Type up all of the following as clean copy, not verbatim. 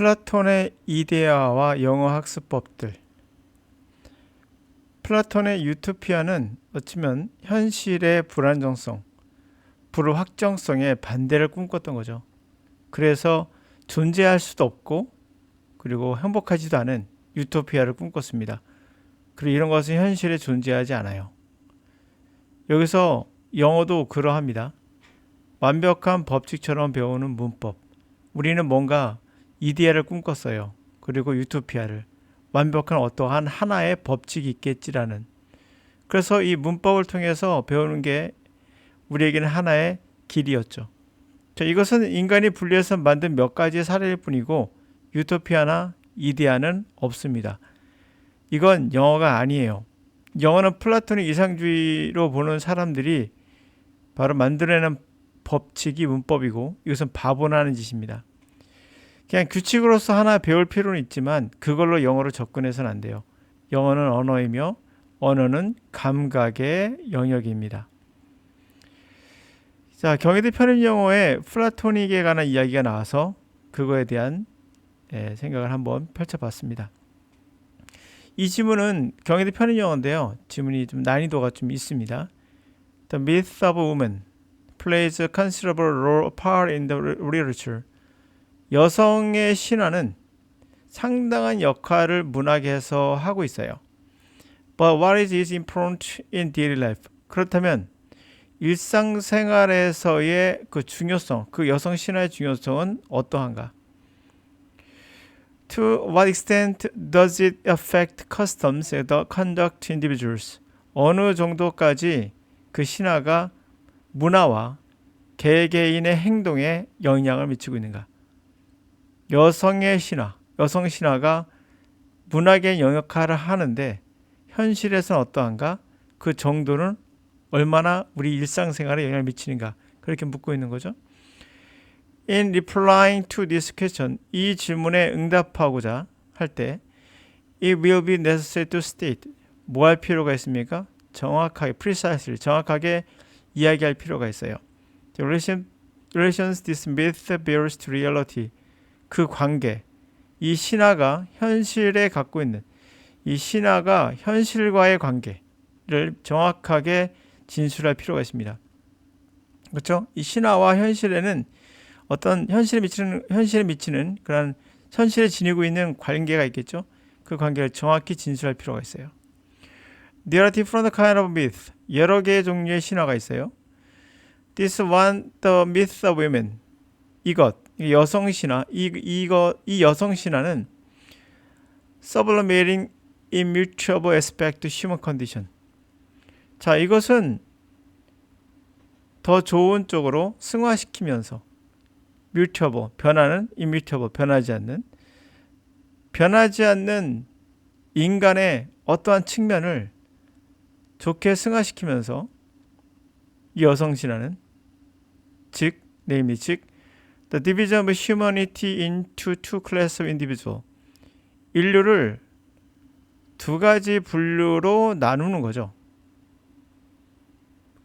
플라톤의 이데아와 영어 학습법들. 플라톤의 유토피아는 어쩌면 현실의 불안정성, 불확정성의 반대를 꿈꿨던 거죠. 그래서 존재할 수도 없고 그리고 행복하지도 않은 유토피아를 꿈꿨습니다. 그리고 이런 것은 현실에 존재하지 않아요. 여기서 영어도 그러합니다. 완벽한 법칙처럼 배우는 문법. 우리는 뭔가 이데아를 꿈꿨어요. 그리고 유토피아를. 완벽한 어떠한 하나의 법칙이 있겠지라는. 그래서 이 문법을 통해서 배우는 게 우리에게는 하나의 길이었죠. 자, 이것은 인간이 분리해서 만든 몇 가지의 사례일 뿐이고 유토피아나 이데아는 없습니다. 이건 영어가 아니에요. 영어는 플라토닉 이상주의로 보는 사람들이 바로 만들어내는 법칙이 문법이고 이것은 바보나는 짓입니다. 그냥 규칙으로서 하나 배울 필요는 있지만 그걸로 영어로 접근해서는 안 돼요. 영어는 언어이며 언어는 감각의 영역입니다. 자, 경희대 편입영어에 플라토닉에 관한 이야기가 나와서 그거에 대한 생각을 한번 펼쳐봤습니다. 이 지문은 경희대 편입영어인데요. 지문이 좀 난이도가 좀 있습니다. The myth of woman plays a considerable role part in the literature. 여성의 신화는 상당한 역할을 문학에서 하고 있어요. But what is its importance in daily life? 그렇다면 일상생활에서의 그 중요성, 그 여성 신화의 중요성은 어떠한가? To what extent does it affect customs and the conduct individuals? 어느 정도까지 그 신화가 문화와 개개인의 행동에 영향을 미치고 있는가? 여성의 신화, 여성 신화가 문학의 영역화를 하는데 현실에서는 어떠한가? 그 정도는 얼마나 우리 일상생활에 영향을 미치는가? 그렇게 묻고 있는 거죠. In replying to this question, 이 질문에 응답하고자 할 때 it will be necessary to state, 뭐 할 필요가 있습니까? 정확하게, precisely, 정확하게 이야기할 필요가 있어요. Relations this myth bears to reality. 그 관계, 이 신화가 현실에 갖고 있는 이 신화가 현실과의 관계를 정확하게 진술할 필요가 있습니다. 그렇죠? 이 신화와 현실에는 어떤 현실에 미치는 그런 현실에 지니고 있는 관계가 있겠죠? 그 관계를 정확히 진술할 필요가 있어요. There are different kind of myth. 여러 개의 종류의 신화가 있어요. This one, the myth of women. 이것, 여성 신화, 이 여성 신화는 sublimating immutable aspect to human condition. 자, 이것은 더 좋은 쪽으로 승화시키면서 mutable, 변하는 immutable, 변하지 않는 인간의 어떠한 측면을 좋게 승화시키면서 이 여성 신화는 즉, namely, 즉 The division of humanity into two classes of individual. 인류를 두 가지 분류로 나누는 거죠.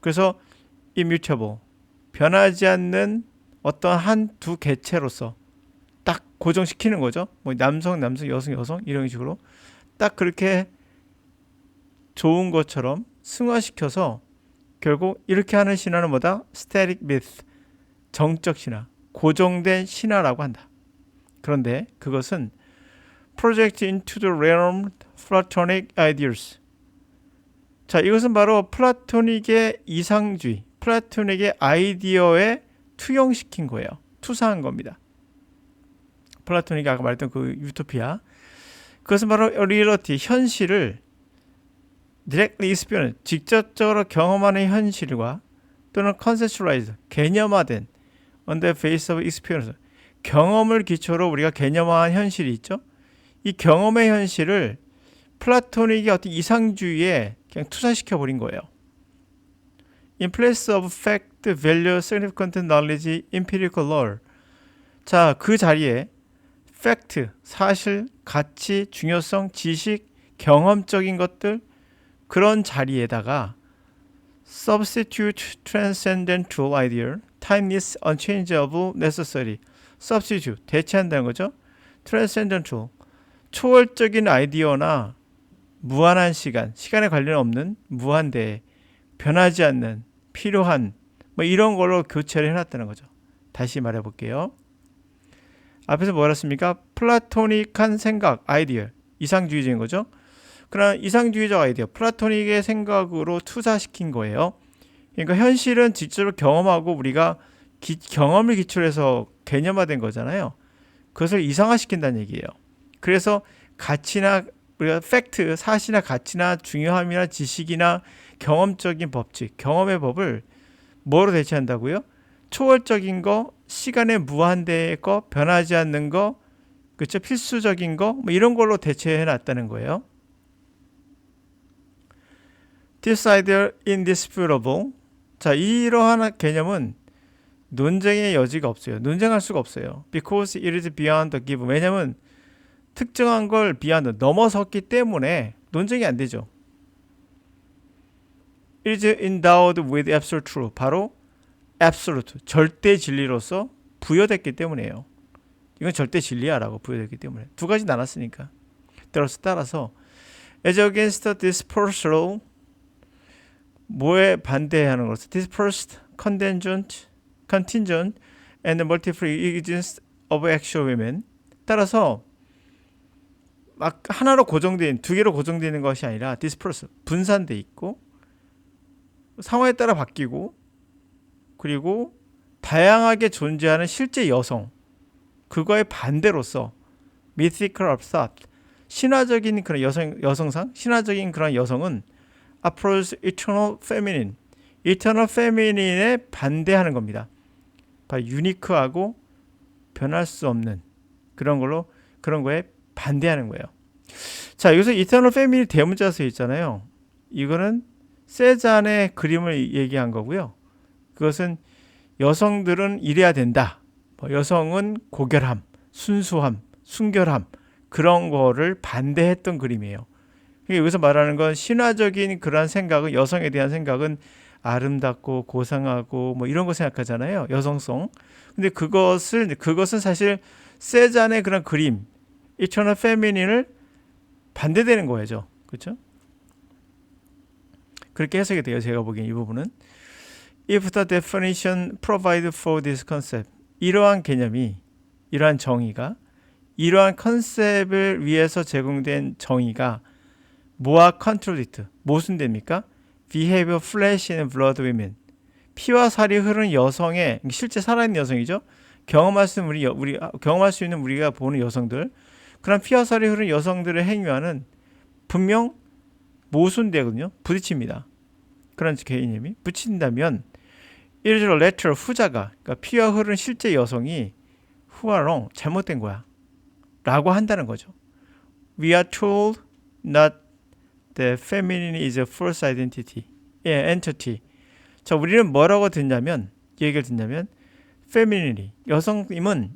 그래서 immutable, 변하지 않는 어떤 두 개체로서 딱 고정시키는 거죠. 뭐 남성, 여성 이런 식으로 딱 그렇게 좋은 것처럼 승화시켜서 결국 이렇게 하는 신화는 뭐다? static myth, 정적 신화, 고정된 신화라고 한다. 그런데 그것은 project into the realm Platonic ideas. 자, 이것은 바로 플라토닉의 이상주의, 플라토닉의 아이디어에 투영시킨 거예요. 투사한 겁니다. 플라토닉이 아까 말했던 그 유토피아. 그것은 바로 reality, 현실을 directly experience, 직접적으로 경험하는 현실과 또는 conceptualize, 개념화된 on the face of experience, 경험을 기초로 우리가 개념화한 현실이 있죠. 이 경험의 현실을 플라토닉이 어떤 이상주의에 그냥 투사시켜버린 거예요. In place of fact, value, significant knowledge, empirical law. 자, 그 자리에 fact, 사실, 가치, 중요성, 지식, 경험적인 것들, 그런 자리에다가 substitute transcendental idea, timeless, unchangeable, necessary. substitute, 대체한다는 거죠. transcendental, 초월적인 아이디어나 무한한 시간, 시간에 관련 없는 무한대, 변하지 않는, 필요한 뭐 이런 걸로 교체를 해놨다는 거죠. 다시 말해볼게요. 앞에서 뭐라 했습니까? 플라토닉한 생각, 아이디어, 이상주의적인 거죠. 그러나 이상주의적 아이디어, 플라토닉의 생각으로 투사시킨 거예요. 그러니까 현실은 직접으로 경험하고 우리가 경험을 기초로 해서 개념화된 거잖아요. 그것을 이상화시킨다는 얘기예요. 그래서 가치나 우리가 팩트, 사실이나 가치나 중요함이나 지식이나 경험적인 법칙, 경험의 법을 뭐로 대체한다고요? 초월적인 거, 시간의 무한대의 거, 변하지 않는 거, 그렇죠? 필수적인 거, 뭐 이런 걸로 대체해 놨다는 거예요. This idea indisputable. 자, 이러한 개념은 논쟁의 여지가 없어요. 논쟁할 수가 없어요. Because it is beyond the given. 왜냐하면 특정한 걸 beyond, 넘어섰기 때문에 논쟁이 안 되죠. It is endowed with absolute truth. 바로 absolute, 절대 진리로서 부여됐기 때문이에요. 이건 절대 진리야 라고 부여됐기 때문에. 두 가지 나눴으니까. 따라서 as against dispersal, 뭐에 반대하는 것을 dispersed, contingent and multiple existence of actual women. 따라서 막 하나로 고정된, 두 개로 고정되어 있는 것이 아니라 dispersed, 분산돼 있고 상황에 따라 바뀌고 그리고 다양하게 존재하는 실제 여성, 그거의 반대로서 mythical of thought, 신화적인 그런 여성상, 신화적인 그런 여성은 approach eternal feminine, eternal feminine에 반대하는 겁니다. 바로 유니크하고 변할 수 없는 그런 거에 반대하는 거예요. 자, 여기서 eternal feminine 대문자 써 있잖아요. 이거는 세잔의 그림을 얘기한 거고요. 그것은 여성들은 이래야 된다. 여성은 고결함, 순수함, 순결함, 그런 거를 반대했던 그림이에요. 그러니까 여기서 말하는 건 신화적인 그런 생각은, 여성에 대한 생각은 아름답고 고상하고 뭐 이런 거 생각하잖아요. 여성성. 근데 그것은 사실 세잔의 그런 그림, Eternal Feminine을 반대되는 거죠. 그렇죠? 그렇게 해석이 돼요. 제가 보기엔 이 부분은. If the definition provided for this concept, 이러한 개념이, 이러한 정의가, 이러한 컨셉을 위해서 제공된 정의가 뭐와 contradict, 모순됩니까? Behavior flesh and blood women, 피와 살이 흐르는 여성의, 실제 살아있는 여성이죠. 경험할 수 있는 우리가 보는 여성들, 그런 피와 살이 흐르는 여성들의 행위와는 분명 모순되거든요. 부딪힙니다. 그런 개념이 붙인다면 it is lateral, 후자가, 그러니까 피와 흐르는 실제 여성이 who are wrong, 잘못된 거야 라고 한다는 거죠. We are told not the feminine is a false identity, entity. 자, 우리는 뭐라고 듣냐면, 얘기를 듣냐면 femininity,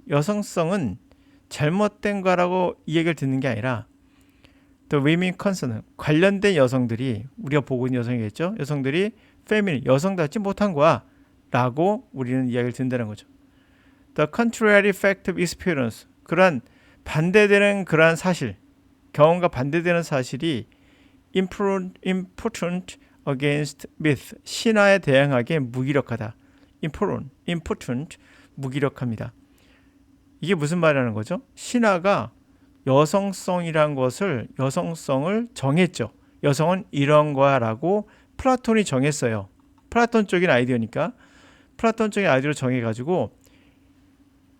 여성성은 잘못된 거라고 이 얘기를 듣는 게 아니라 the women concerned, 관련된 여성들이, 우리가 보고 있는 여성이겠죠. 여성들이 feminine, 여성답지 못한 거야 라고 우리는 이야기를 듣는다는 거죠. The contrary fact of experience, 그러한 반대되는 그러한 사실, 경험과 반대되는 사실이 impotent against myth, 신화에 대항하게 무기력하다. impotent, 무기력합니다. 이게 무슨 말이라는 거죠? 신화가 여성성을 정했죠. 여성은 이런 거야라고 플라톤이 정했어요. 플라톤적인 아이디어니까 플라톤적인 아이디어를 정해가지고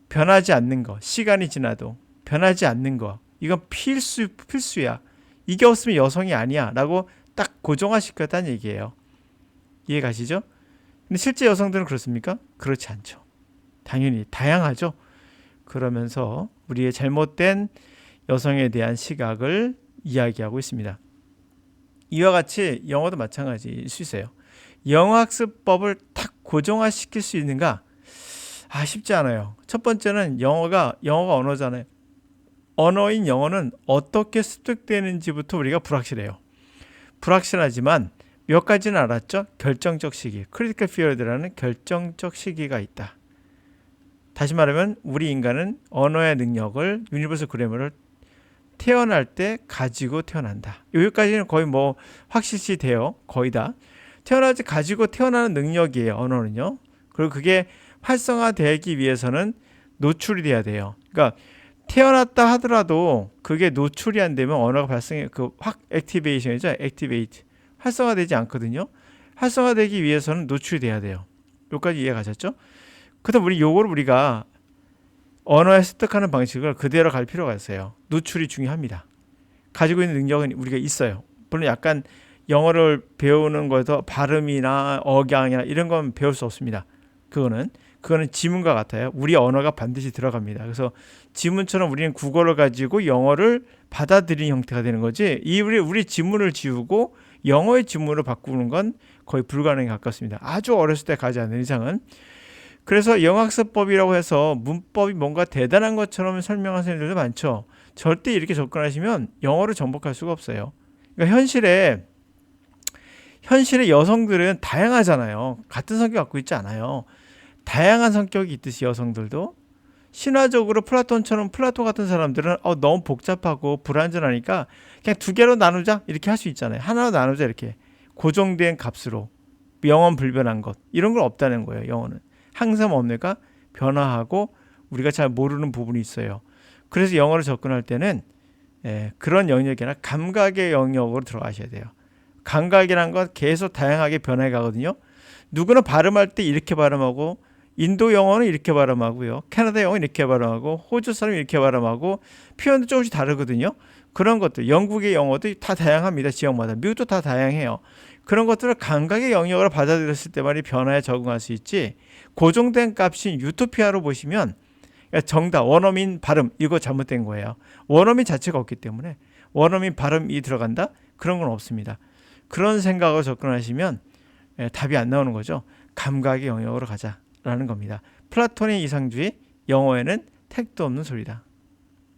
변하지 않는 거, 시간이 지나도 변하지 않는 거, 이건 필수야. 이게 없으면 여성이 아니야 라고 딱 고정화시켰다는 얘기예요. 이해 가시죠? 근데 실제 여성들은 그렇습니까? 그렇지 않죠. 당연히 다양하죠. 그러면서 우리의 잘못된 여성에 대한 시각을 이야기하고 있습니다. 이와 같이 영어도 마찬가지일 수 있어요. 영어 학습법을 탁 고정화시킬 수 있는가? 쉽지 않아요. 첫 번째는 영어가 언어잖아요. 언어인 영어는 어떻게 습득되는지부터 우리가 불확실해요. 불확실하지만 몇 가지는 알았죠? 결정적 시기, critical period라는 결정적 시기가 있다. 다시 말하면 우리 인간은 언어의 능력을 유니버설 그래머를 태어날 때 가지고 태어난다. 여기까지는 거의 뭐 확실시 돼요. 거의 다. 태어날 때 가지고 태어나는 능력이에요. 언어는요. 그리고 그게 활성화되기 위해서는 노출이 돼야 돼요. 그러니까 태어났다 하더라도 그게 노출이 안 되면 언어가 발생해 그 확 액티베이션이죠. 액티베이트. 활성화되지 않거든요. 활성화되기 위해서는 노출이 돼야 돼요. 여기까지 이해 가셨죠? 그다음 우리가 언어에 습득하는 방식을 그대로 갈 필요가 있어요. 노출이 중요합니다. 가지고 있는 능력은 우리가 있어요. 물론 약간 영어를 배우는 거에서 발음이나 억양이나 이런 건 배울 수 없습니다. 그거는 지문과 같아요. 우리 언어가 반드시 들어갑니다. 그래서 지문처럼 우리는 국어를 가지고 영어를 받아들이는 형태가 되는 거지. 우리 지문을 지우고 영어의 지문으로 바꾸는 건 거의 불가능에 가깝습니다. 아주 어렸을 때 가지 않는 이상은. 그래서 영어학습법이라고 해서 문법이 뭔가 대단한 것처럼 설명하는 사람들도 많죠. 절대 이렇게 접근하시면 영어를 정복할 수가 없어요. 그러니까 현실의 여성들은 다양하잖아요. 같은 성격 갖고 있지 않아요. 다양한 성격이 있듯이 여성들도 신화적으로 플라톤 같은 사람들은 너무 복잡하고 불완전하니까 그냥 두 개로 나누자 이렇게 할 수 있잖아요. 하나로 나누자 이렇게 고정된 값으로 영원 불변한 것 이런 건 없다는 거예요. 영어는 항상 뭡니까? 변화하고 우리가 잘 모르는 부분이 있어요. 그래서 영어를 접근할 때는 그런 영역이나 감각의 영역으로 들어가셔야 돼요. 감각이란 건 계속 다양하게 변해 가거든요. 누구는 발음할 때 이렇게 발음하고 인도 영어는 이렇게 발음하고요. 캐나다 영어는 이렇게 발음하고 호주 사람이 이렇게 발음하고 표현도 조금씩 다르거든요. 그런 것들 영국의 영어도 다 다양합니다. 지역마다. 미국도 다 다양해요. 그런 것들을 감각의 영역으로 받아들였을 때만이 변화에 적응할 수 있지 고정된 값인 유토피아로 보시면 정답 원어민 발음 이거 잘못된 거예요. 원어민 자체가 없기 때문에 원어민 발음이 들어간다? 그런 건 없습니다. 그런 생각으로 접근하시면 답이 안 나오는 거죠. 감각의 영역으로 가자라는 겁니다. 플라톤의 이상주의 영어에는 택도 없는 소리다.